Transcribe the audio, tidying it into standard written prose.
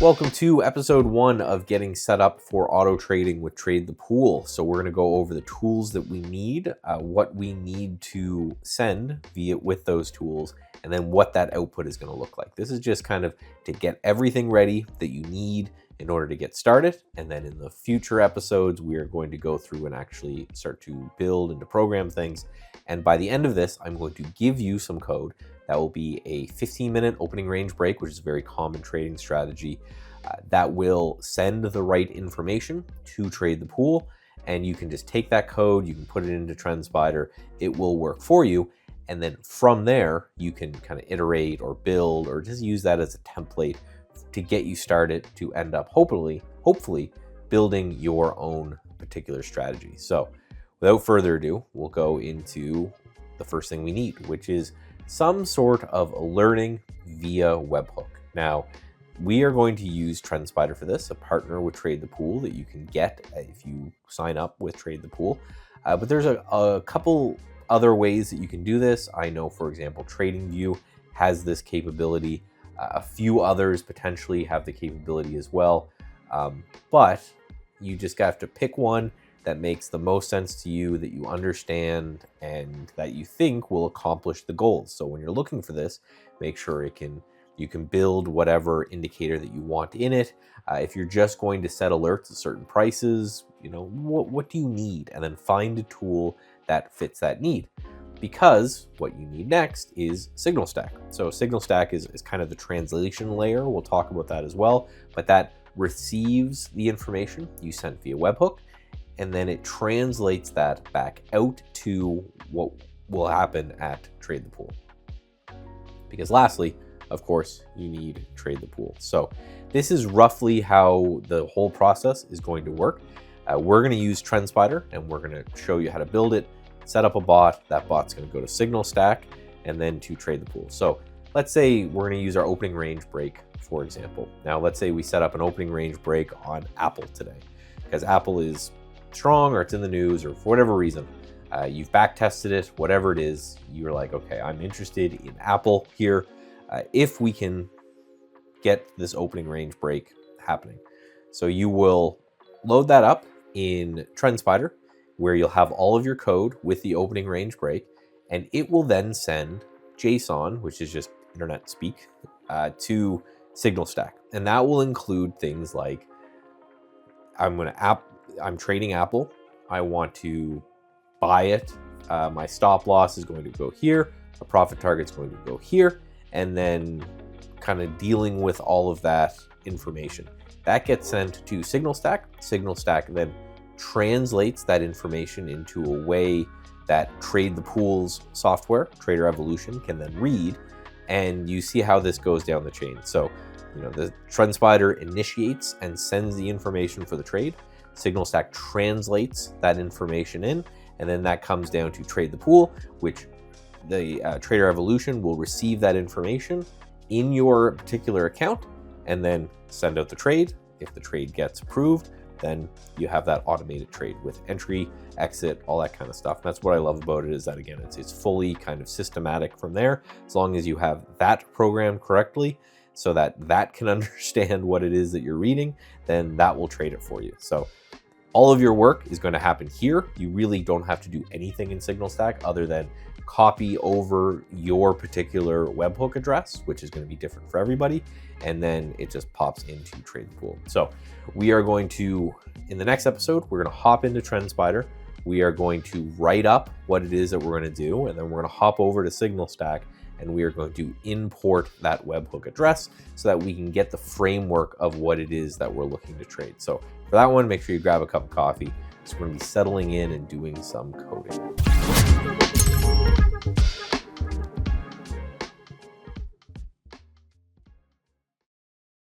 Welcome to episode 1 of getting set up for auto trading with Trade the Pool. So we're going to go over the tools that we need, what we need to send with those tools, and then what that output is going to look like. This is just kind of to get everything ready that you need in order to get started. And then in the future episodes, we are going to go through and actually start to build and to program things. And by the end of this, I'm going to give you some code. That will be a 15-minute opening range break, which is a very common trading strategy that will send the right information to Trade the Pool. And you can just take that code, you can put it into TrendSpider, it will work for you. And then from there, you can kind of iterate or build or just use that as a template to get you started to end up hopefully building your own particular strategy. So without further ado, we'll go into the first thing we need, which is some sort of alerting via Webhook. Now, we are going to use TrendSpider for this, a partner with Trade the Pool that you can get if you sign up with Trade the Pool. But there's a couple other ways that you can do this. I know, for example, TradingView has this capability. A few others potentially have the capability as well. But you just have to pick one that makes the most sense to you, that you understand, and that you think will accomplish the goals. So when you're looking for this, make sure you can build whatever indicator that you want in it. If you're just going to set alerts at certain prices, what do you need? And then find a tool that fits that need. Because what you need next is SignalStack. So SignalStack is kind of the translation layer. We'll talk about that as well. But that receives the information you sent via Webhook, and then it translates that back out to what will happen at Trade the Pool. Because lastly, of course, you need Trade the Pool. So this is roughly how the whole process is going to work. We're going to use TrendSpider, and we're going to show you how to build it, set up a bot. That bot's going to go to SignalStack and then to Trade the Pool. So let's say we're going to use our opening range break, for example. Now, let's say we set up an opening range break on Apple today, because Apple is strong or it's in the news or for whatever reason. You've back tested it, whatever it is, you're like, okay, I'm interested in Apple here. If we can get this opening range break happening. So you will load that up in TrendSpider, where you'll have all of your code with the opening range break, and it will then send JSON, which is just internet speak, to SignalStack. And that will include things like, I'm trading Apple. I want to buy it. My stop loss is going to go here. A profit target is going to go here. And then kind of dealing with all of that information. That gets sent to SignalStack. SignalStack then translates that information into a way that Trade the Pool's software, Trader Evolution, can then read. And you see how this goes down the chain. So, the TrendSpider initiates and sends the information for the trade. SignalStack translates that information in, and then that comes down to Trade the Pool, which the Trader Evolution will receive that information in your particular account and then send out the trade. If the trade gets approved, then you have that automated trade with entry, exit, all that kind of stuff. And that's what I love about it, is that, again, it's fully kind of systematic from there. As long as you have that programmed correctly so that can understand what it is that you're reading, then that will trade it for you. So all of your work is going to happen here. You really don't have to do anything in SignalStack other than copy over your particular webhook address, which is going to be different for everybody, and then it just pops into Trade the Pool. So we are going to, in the next episode, we're going to hop into TrendSpider. We are going to write up what it is that we're going to do, and then we're going to hop over to SignalStack, and we are going to import that webhook address so that we can get the framework of what it is that we're looking to trade. So for that one, make sure you grab a cup of coffee. So we're going to be settling in and doing some coding.